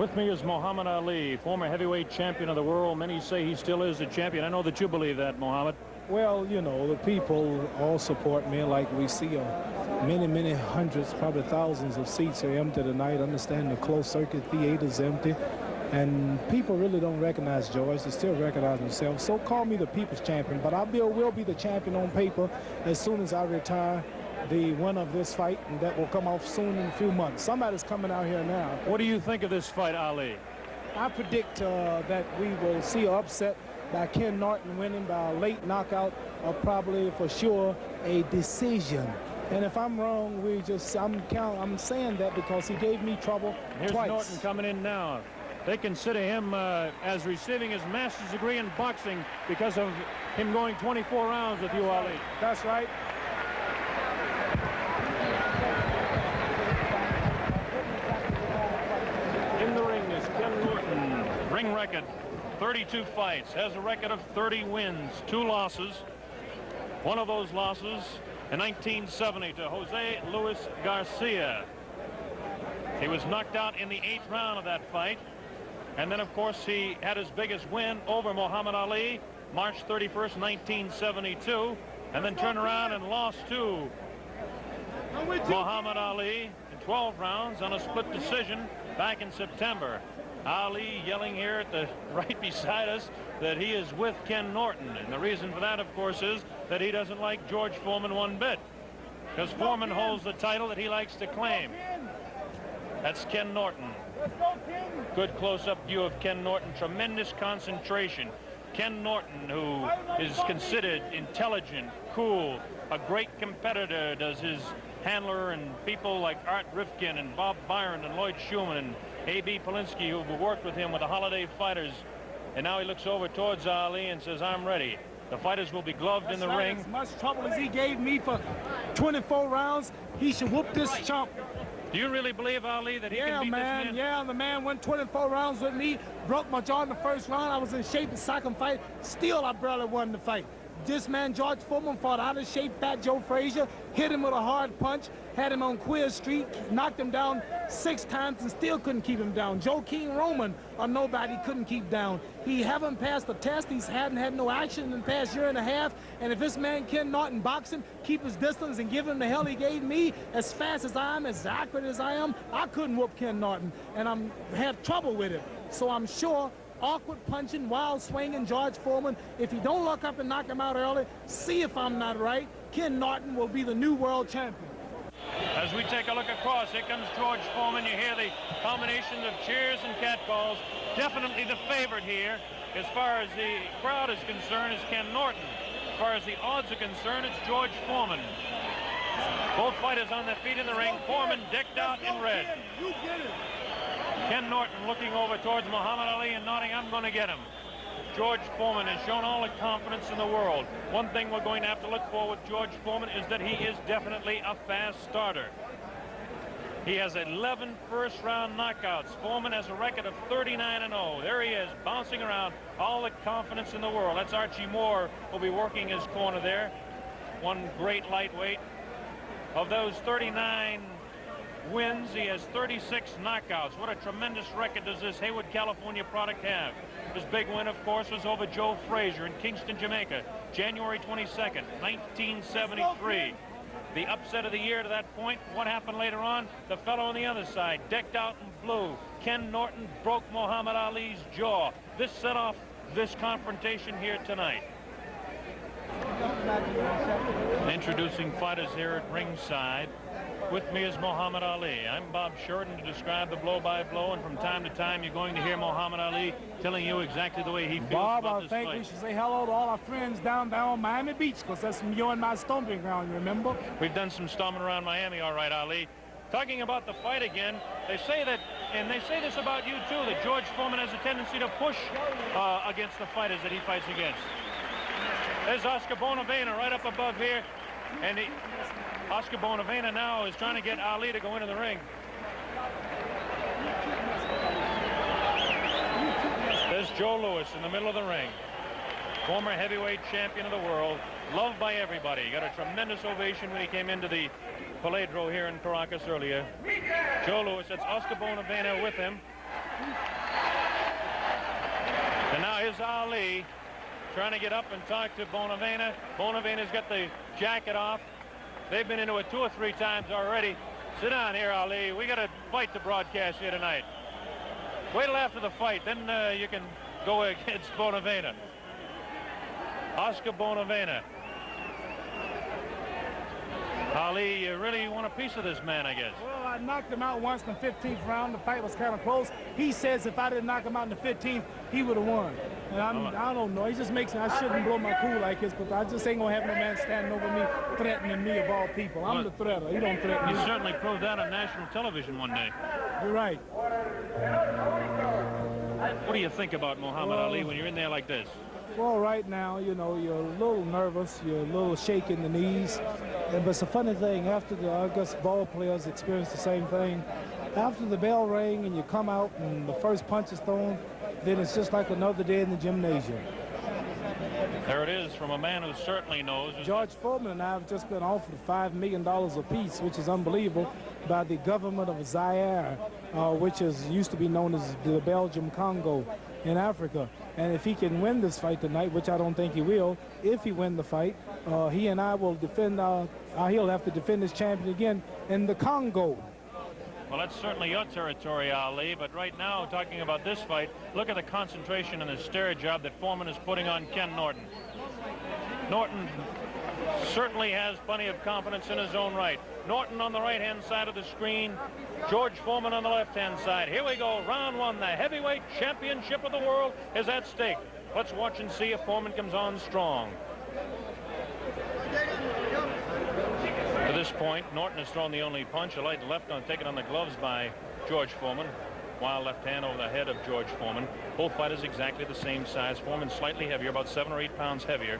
With me is Muhammad Ali, former heavyweight champion of the world. Many say he still is a champion. I know that you believe that, Muhammad. Well, you know, the people all support me. Like we see many hundreds, probably thousands of seats are empty tonight. Understand the closed circuit theater's empty. And people really don't recognize George. They still recognize themselves. So call me the people's champion. But I will be the champion on paper as soon as I retire the winner of this fight, and that will come off soon in a few months. Somebody's coming out here now. What do you think of this fight, Ali? I predict that we will see an upset by Ken Norton winning by a late knockout, or probably for sure a decision. And if I'm wrong, I'm saying that because he gave me trouble Here's twice. Norton coming in now. They consider him as receiving his master's degree in boxing because of him going 24 rounds with you, Ali. That's right. In the ring is Ken Norton. Ring record, 32 fights. Has a record of 30 wins, 2 losses. One of those losses in 1970 to Jose Luis Garcia. He was knocked out in the 8th round of that fight. And then, of course, he had his biggest win over Muhammad Ali, March 31st, 1972, and then turned around and lost to Muhammad Ali in 12 rounds on a split decision back in September. Ali yelling here at the right beside us that he is with Ken Norton. And the reason for that, of course, is that he doesn't like George Foreman one bit, because Foreman holds the title that he likes to claim. That's Ken Norton. Good close-up view of Ken Norton. Tremendous concentration. Ken Norton, who is considered intelligent, cool, a great competitor, does his handler and people like Art Rifkin and Bob Byron and Lloyd Schumann and A.B. Polinsky, who've worked with him with the Holiday Fighters. And now he looks over towards Ali and says, I'm ready. The fighters will be gloved in the ring. As much trouble as he gave me for 24 rounds, he should whoop this chump. Do you really believe, Ali, that he can beat this man? Yeah, the man went 24 rounds with me, broke my jaw in the 1st round. I was in shape the 2nd fight. Still, I barely won the fight. This man, George Foreman, fought out of shape Fat Joe Frazier, hit him with a hard punch, had him on Queer Street, knocked him down 6 times and still couldn't keep him down. Joe King Roman, or nobody, couldn't keep down. He haven't passed the test. He hadn't had no action in the past year and a half. And if this man, Ken Norton, boxing, keep his distance and give him the hell he gave me, as fast as I am, as accurate as I am, I couldn't whoop Ken Norton. And I'm had trouble with him. So I'm sure awkward punching, wild swinging George Foreman. If he don't look up and knock him out early, see if I'm not right, Ken Norton will be the new world champion. As we take a look across, here comes George Foreman. You hear the combination of cheers and catcalls. Definitely the favorite here, as far as the crowd is concerned, is Ken Norton. As far as the odds are concerned, it's George Foreman. Both fighters on their feet in the ring. Foreman decked out in red. Ken Norton looking over towards Muhammad Ali and nodding, I'm going to get him. George Foreman has shown all the confidence in the world. One thing we're going to have to look for with George Foreman is that he is definitely a fast starter. He has 11 first-round knockouts. Foreman has a record of 39-0. There he is, bouncing around, all the confidence in the world. That's Archie Moore, who'll be working his corner there. One great lightweight. Of those 39 wins, he has 36 knockouts. What a tremendous record does this Haywood, California product have. His big win, of course, was over Joe Frazier in Kingston, Jamaica, January 22nd, 1973. The upset of the year to that point. What happened later on? The fellow on the other side, decked out in blue. Ken Norton broke Muhammad Ali's jaw. This set off this confrontation here tonight. Introducing fighters here at ringside. With me is Muhammad Ali. I'm Bob Shorten to describe the blow-by-blow, and from time to time you're going to hear Muhammad Ali telling you exactly the way he feels about this fight. Bob, I think we should say hello to all our friends down there on Miami Beach, because that's you and my stomping ground, you remember? We've done some stomping around Miami, all right, Ali. Talking about the fight again, they say that, and they say this about you too, that George Foreman has a tendency to push against the fighters that he fights against. There's Oscar Bonavena right up above here, and Oscar Bonavena now is trying to get Ali to go into the ring. There's Joe Louis in the middle of the ring. Former heavyweight champion of the world, loved by everybody. Got a tremendous ovation when he came into the Poliedro here in Caracas earlier. Joe Louis, that's Oscar Bonavena with him. And now here's Ali trying to get up and talk to Bonavena. Bonavena's got the jacket off. They've been into it 2 or 3 times already. Sit down here, Ali. We got to fight to broadcast here tonight. Wait till after the fight, then you can go against Bonavena. Oscar Bonavena. Ali, you really want a piece of this man, I guess. Well, I knocked him out once in the 15th round. The fight was kind of close. He says if I didn't knock him out in the 15th, he would have won. And I don't know. He just makes me, I shouldn't blow my cool like this, but I just ain't going to have no man standing over me, threatening me of all people. I'm the threater. He don't threaten me. You certainly proved that on national television one day. You're right. What do you think about Muhammad Ali when you're in there like this? Well, right now, you know, you're a little nervous. You're a little shaky in the knees. But it's a funny thing. After I guess ball players experience the same thing. After the bell rang and you come out and the first punch is thrown, then it's just like another day in the gymnasium. There it is from a man who certainly knows. George Foreman and I have just been offered $5 million apiece, which is unbelievable, by the government of Zaire, which used to be known as the Belgium Congo in Africa. And if he can win this fight tonight, which I don't think he will, if he win the fight, he and I will defend, he'll have to defend his champion again in the Congo. Well, that's certainly your territory, Ali, but right now, talking about this fight, look at the concentration and the stare job that Foreman is putting on Ken Norton. Norton certainly has plenty of confidence in his own right. Norton on the right-hand side of the screen, George Foreman on the left-hand side. Here we go, round 1. The heavyweight championship of the world is at stake. Let's watch and see if Foreman comes on strong. To this point, Norton has thrown the only punch. A light left on taken on the gloves by George Foreman. Wild left hand over the head of George Foreman. Both fighters exactly the same size. Foreman slightly heavier, about 7 or 8 pounds heavier.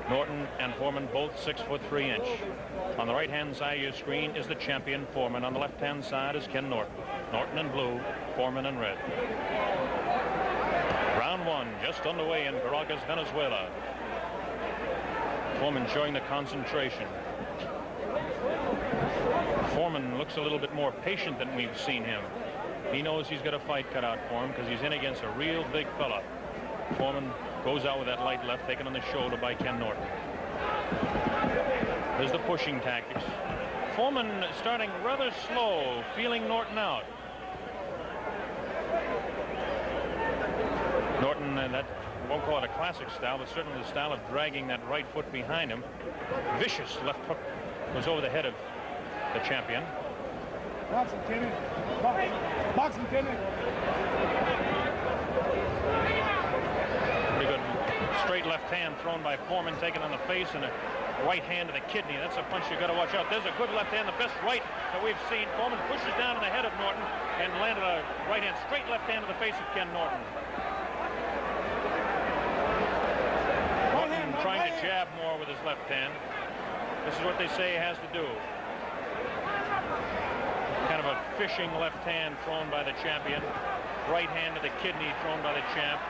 Norton and Foreman both 6'3". On the right-hand side of your screen is the champion Foreman. On the left-hand side is Ken Norton. Norton in blue, Foreman in red. Round 1 just underway in Caracas, Venezuela. Foreman showing the concentration. Foreman looks a little bit more patient than we've seen him. He knows he's got a fight cut out for him because he's in against a real big fella. Foreman goes out with that light left taken on the shoulder by Ken Norton. There's the pushing tactics. Foreman starting rather slow, feeling Norton out. Norton, that won't call it a classic style, but certainly the style of dragging that right foot behind him. Vicious left hook goes over the head of the champion. Boxing, Kenny. Boxing, Kenny. Pretty good straight left hand thrown by Foreman, taken on the face, and a right hand to the kidney. That's a punch you got to watch out. There's a good left hand, the best right that we've seen. Foreman pushes down on the head of Norton and landed a right hand, straight left hand to the face of Ken Norton. Norton trying to jab more with his left hand. This is what they say he has to do. Kind of a fishing left hand thrown by the champion. Right hand to the kidney thrown by the champ.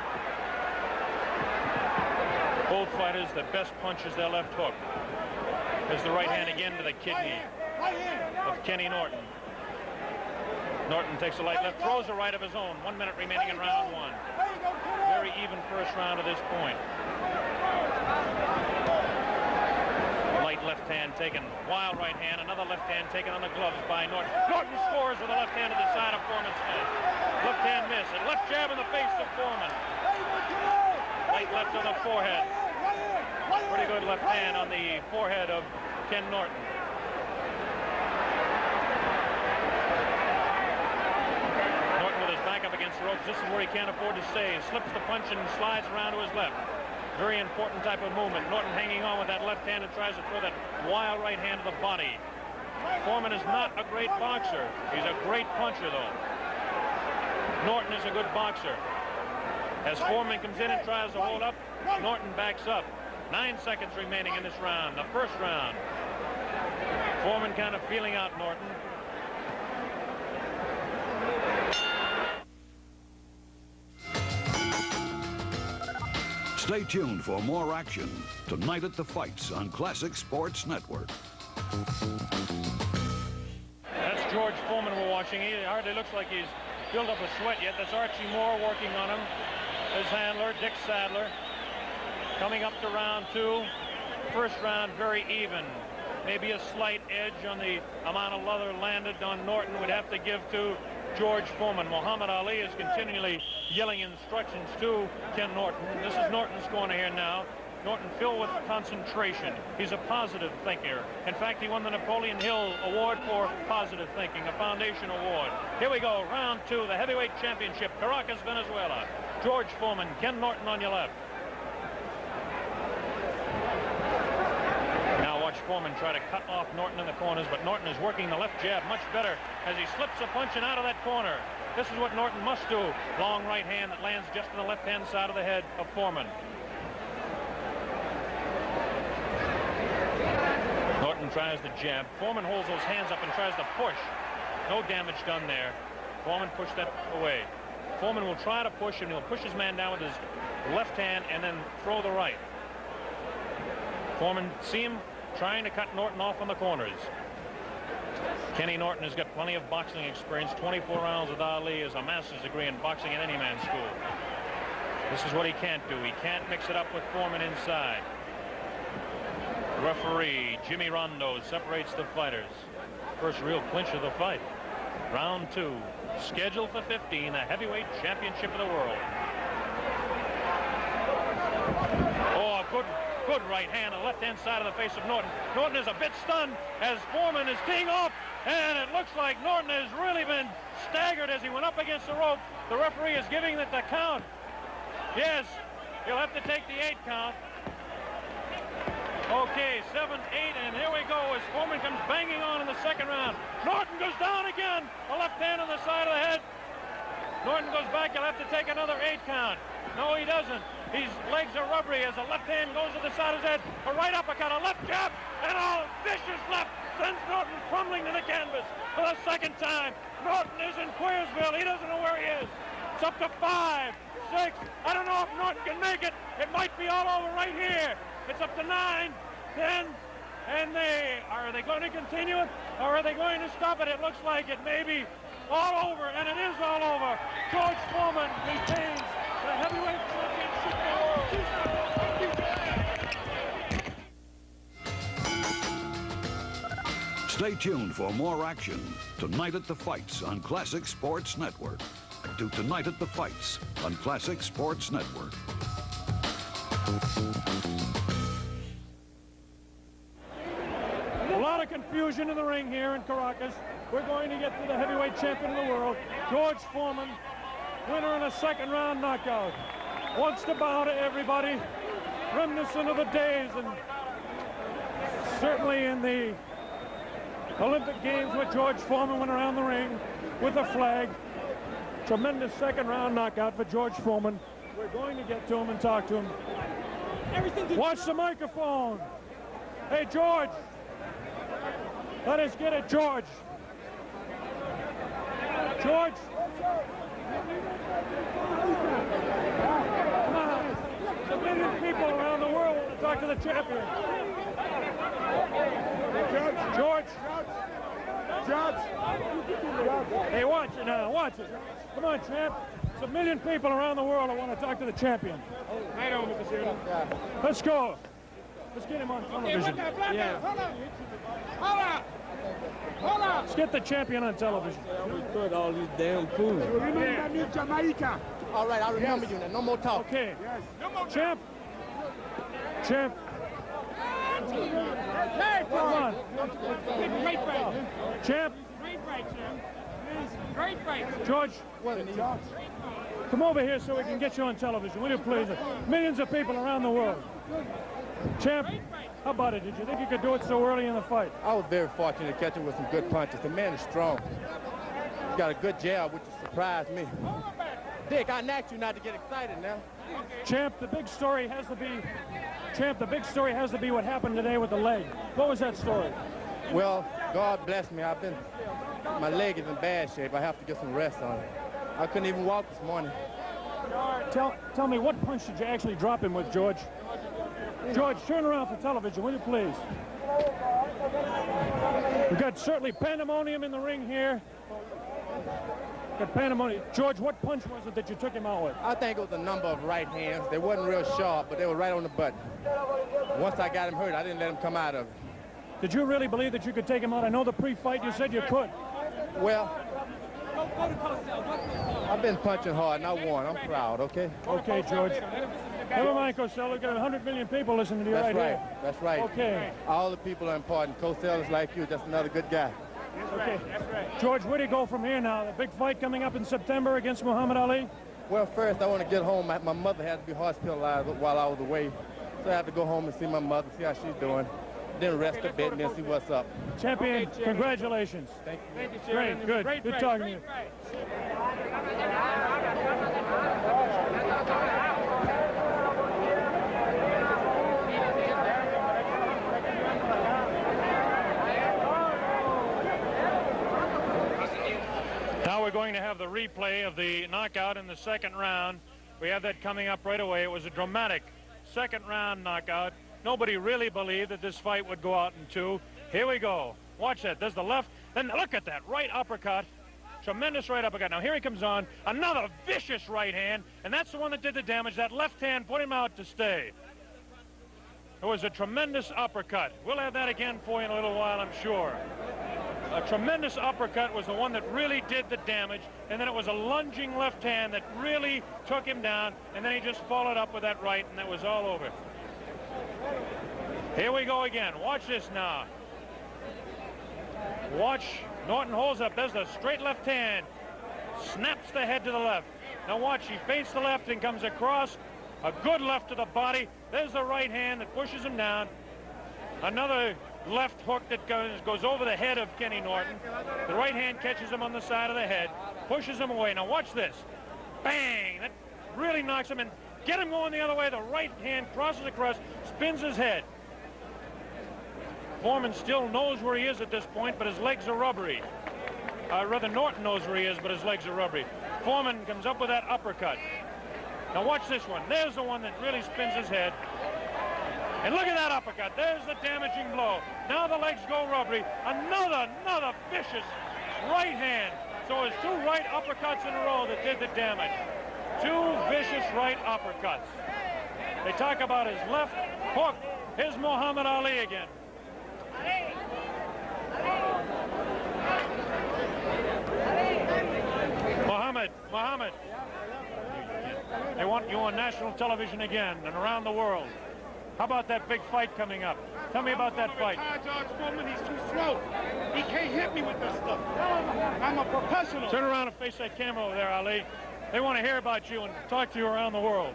Both fighters, the best punch is their left hook. There's the right hand again to the kidney of Kenny Norton. Norton takes a light left, throws a right of his own. 1 minute remaining in round 1. Very even first round to this point. Light left hand taken, wild right hand, another left hand taken on the gloves by Norton. Norton scores with a left hand to the side of Foreman's head. Left hand miss, and left jab in the face of Foreman. Light left on the forehead. Pretty good left hand on the forehead of Ken Norton. Norton with his back up against the ropes. This is where he can't afford to stay. He slips the punch and slides around to his left. Very important type of movement. Norton hanging on with that left hand and tries to throw that wild right hand to the body. Foreman is not a great boxer. He's a great puncher, though. Norton is a good boxer. As Foreman comes in and tries to hold up, Norton backs up. 9 seconds remaining in this round, the first round. Foreman kind of feeling out Norton. Stay tuned for more action tonight at the fights on Classic Sports Network. That's George Foreman we're watching. He hardly looks like he's built up a sweat yet. That's Archie Moore working on him. His handler, Dick Sadler. Coming up to round 2. First round very even. Maybe a slight edge on the amount of leather landed on Norton would have to give to George Foreman. Muhammad Ali is continually yelling instructions to Ken Norton. This is Norton's corner here now. Norton filled with concentration. He's a positive thinker. In fact, he won the Napoleon Hill Award for positive thinking, a foundation award. Here we go, round 2, the heavyweight championship, Caracas, Venezuela. George Foreman, Ken Norton on your left. Now watch Foreman try to cut off Norton in the corners, but Norton is working the left jab much better as he slips a punch and out of that corner. This is what Norton must do. Long right hand that lands just on the left-hand side of the head of Foreman. Norton tries the jab. Foreman holds those hands up and tries to push. No damage done there. Foreman pushed that away. Foreman will try to push, and he'll push his man down with his left hand and then throw the right. Foreman, see him trying to cut Norton off on the corners. Kenny Norton has got plenty of boxing experience. 24 rounds with Ali is a master's degree in boxing at any man's school. This is what he can't do. He can't mix it up with Foreman inside. Referee Jimmy Rondo separates the fighters. First real clinch of the fight. Round 2, scheduled for 15, the heavyweight championship of the world. Oh, good right hand on the left-hand side of the face of Norton. Norton is a bit stunned as Foreman is teeing off, and it looks like Norton has really been staggered as he went up against the rope. The referee is giving it the count. Yes, he'll have to take the 8 count. Okay, 7, 8, and here we go as Foreman comes banging on in the second round. Norton goes down again. A left hand on the side of the head. Norton goes back. He'll have to take another 8 count. No, he doesn't. His legs are rubbery as a left hand goes to the side of his head. A right uppercut, a left jab, and a vicious left sends Norton crumbling to the canvas for the second time. Norton is in Queersville. He doesn't know where he is. It's up to 5, 6. I don't know if Norton can make it. It might be all over right here. It's up to 9, 10, and are they going to continue it, or are they going to stop it? It looks like it may be all over, and it is all over. George Foreman retains the heavyweight championship of the world. Stay tuned for more action tonight at the Fights on Classic Sports Network. To Tonight at the Fights on Classic Sports Network. A lot of confusion in the ring here in Caracas. We're going to get to the heavyweight champion of the world, George Foreman, winner in a second round knockout. Wants to bow to everybody, reminiscent of the days, and certainly in the Olympic Games where George Foreman went around the ring with a flag. Tremendous second round knockout for George Foreman. We're going to get to him and talk to him. Watch the microphone. Hey, George. Let us get it, George. George. Come on. A million people around the world want to talk to the champion. George. George. Hey, watch it now. Watch it. Come on, champ. There's a million people around the world that want to talk to the champion. Let's go. Let's get him on television. Yeah. Hold on. Let's get the champion on television. All these damn fools. Remember me, Jamaica. All right, I remember you now. No more talk. Okay. Champ. Champ. Come on. Great fight. Champ. Great fight, champ. Great fight. George. Come over here so we can get you on television, will you please? Millions of people around the world. Champ, how about it? Did you think you could do it so early in the fight? I was very fortunate to catch him with some good punches. The man is strong. He's got a good jab, which surprised me. Dick, I asked you not to get excited now. Champ, the big story has to be what happened today with the leg. What was that story? Well, God bless me. My leg is in bad shape. I have to get some rest on it. I couldn't even walk this morning. Tell me, what punch did you actually drop him with, George? George, turn around for television, will you please? We've got certainly pandemonium in the ring here. Got pandemonium. George, what punch was it that you took him out with? I think it was a number of right hands. They wasn't real sharp, but they were right on the button. Once I got him hurt, I didn't let him come out of it. Did you really believe that you could take him out? I know the pre-fight you said you could. Well, I've been punching hard, and I won. I'm proud, okay? Okay, George. Never mind, Cosell. We've got 100 million people listening to you right here. That's right. Okay. All the people are important. Cosell is like you, just another good guy. Okay. That's right. George, where do you go from here now? The big fight coming up in September against Muhammad Ali? Well, first, I want to get home. My mother had to be hospitalized while I was away. So I have to go home and see my mother, see how she's doing. Then rest a bit and then see what's up. Champion, congratulations. Thank you. Thank you, Great, good. Good talking to you. Now we're going to have the replay of the knockout in the second round. We have that coming up right away. It was a dramatic second round knockout. Nobody really believed that this fight would go out in two. Here we go. Watch that. There's the left. Then look at that right uppercut. Tremendous right uppercut. Now here he comes on. Another vicious right hand. And that's the one that did the damage. That left hand put him out to stay. It was a tremendous uppercut. We'll have that again for you in a little while, I'm sure. A tremendous uppercut was the one that really did the damage, and then it was a lunging left hand that really took him down, and then he just followed up with that right, and that was all over. Here we go again. Watch this now. Watch. Norton holds up. There's a straight left hand. Snaps the head to the left. Now watch. He feints the left and comes across. A good left to the body. There's the right hand that pushes him down. Another left hook that goes over the head of Kenny Norton. The right hand catches him on the side of the head, pushes him away. Now watch this. Bang! That really knocks him in. Get him going the other way. The right hand crosses across, spins his head. Foreman still knows where he is at this point, but his legs are rubbery. Rather, Norton knows where he is, but his legs are rubbery. Foreman comes up with that uppercut. Now watch this one. There's the one that really spins his head. And look at that uppercut. There's the damaging blow. Now the legs go rubbery. Another vicious right hand. So it's two right uppercuts in a row that did the damage. Two vicious right uppercuts. They talk about his left hook. Here's Muhammad Ali again. Muhammad. They want you on national television again and around the world. How about that big fight coming up? Tell me about that fight. George Foreman, he's too slow. He can't hit me with this stuff. I'm a professional. Turn around and face that camera over there, Ali. They want to hear about you and talk to you around the world.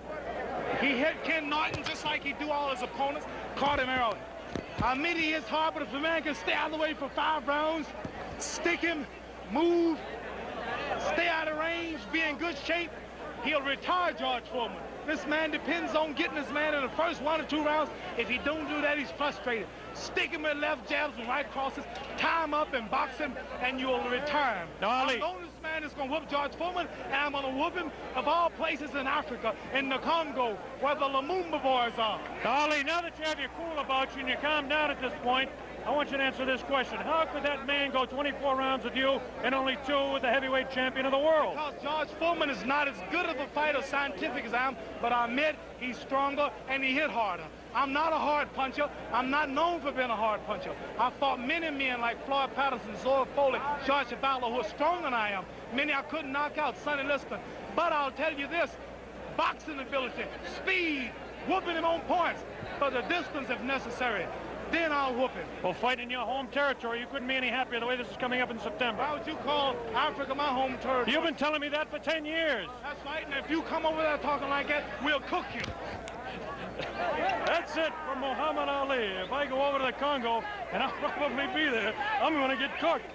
He hit Ken Norton just like he do all his opponents. Caught him early. I admit he is hard, but if a man can stay out of the way for 5 rounds, stick him, move, stay out of range, be in good shape, he'll retire George Foreman. This man depends on getting this man in the first 1 or 2 rounds. If he don't do that, he's frustrated. Stick him with left jabs and right crosses, tie him up and box him, and you'll retire him. Now, Ali, I'm the only man that's going to whoop George Foreman, and I'm going to whoop him of all places in Africa, in the Congo, where the Lumumba boys are. Now, Ali, now that you have your cool about you and you calm down at this point, I want you to answer this question. How could that man go 24 rounds with you and only 2 with the heavyweight champion of the world? Because George Foreman is not as good of a fighter scientific as I am, but I admit he's stronger and he hit harder. I'm not a hard puncher. I'm not known for being a hard puncher. I fought many men like Floyd Patterson, Zoe Foley, George Chuvalo, who are stronger than I am. Many I couldn't knock out, Sonny Liston. But I'll tell you this, boxing ability, speed, whooping him on points, for the distance if necessary. Then I'll whoop him. Well, fight in your home territory. You couldn't be any happier the way this is coming up in September. Why would you call Africa my home territory? You've been telling me that for 10 years. That's right, and if you come over there talking like that, we'll cook you. That's it for Muhammad Ali. If I go over to the Congo, and I'll probably be there, I'm going to get cooked.